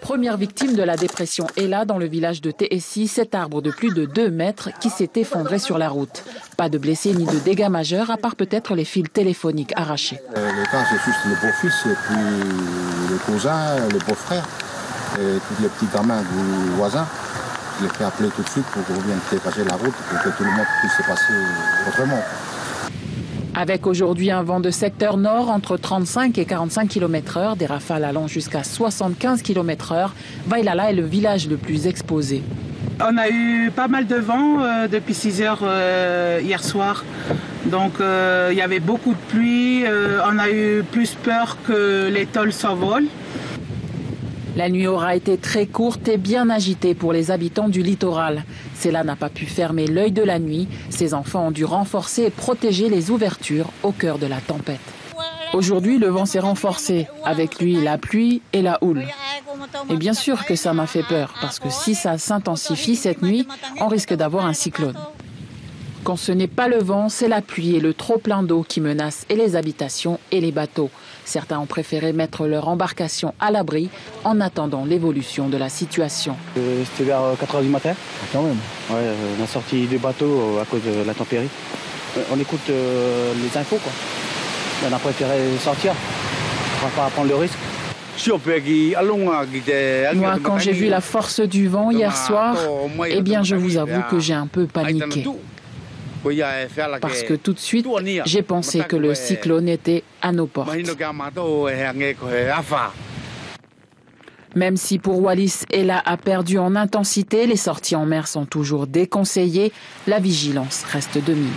Première victime de la dépression Ella dans le village de Tessi, cet arbre de plus de 2 mètres qui s'est effondré sur la route. Pas de blessés ni de dégâts majeurs, à part peut-être les fils téléphoniques arrachés. Le cas, c'est juste le beau-fils, et puis le cousin, le beau-frère, et tous les petits gamins du voisin. Je les ai fait appeler tout de suite pour qu'on vienne dégager la route, pour que tout le monde puisse se passer autrement. Avec aujourd'hui un vent de secteur nord entre 35 et 45 km/h, des rafales allant jusqu'à 75 km/h, Vailala est le village le plus exposé. On a eu pas mal de vent depuis 6 heures hier soir. Donc il y avait beaucoup de pluie. On a eu plus peur que les tôles s'envolent. La nuit aura été très courte et bien agitée pour les habitants du littoral. Cela n'a pas pu fermer l'œil de la nuit. Ces enfants ont dû renforcer et protéger les ouvertures au cœur de la tempête. Aujourd'hui, le vent s'est renforcé. Avec lui, la pluie et la houle. Et bien sûr que ça m'a fait peur, parce que si ça s'intensifie cette nuit, on risque d'avoir un cyclone. Quand ce n'est pas le vent, c'est la pluie et le trop-plein d'eau qui menacent et les habitations et les bateaux. Certains ont préféré mettre leur embarcation à l'abri en attendant l'évolution de la situation. C'était vers 4 h du matin. Quand même. Ouais, on a sorti des bateaux à cause de la tempérie. On écoute les infos, quoi. On a préféré sortir. On va pas prendre le risque. Moi, quand j'ai vu la force du vent hier soir, eh bien, je vous avoue que j'ai un peu paniqué. Parce que tout de suite, j'ai pensé que le cyclone était à nos portes. Même si pour Wallis, Ella a perdu en intensité, les sorties en mer sont toujours déconseillées. La vigilance reste de mise.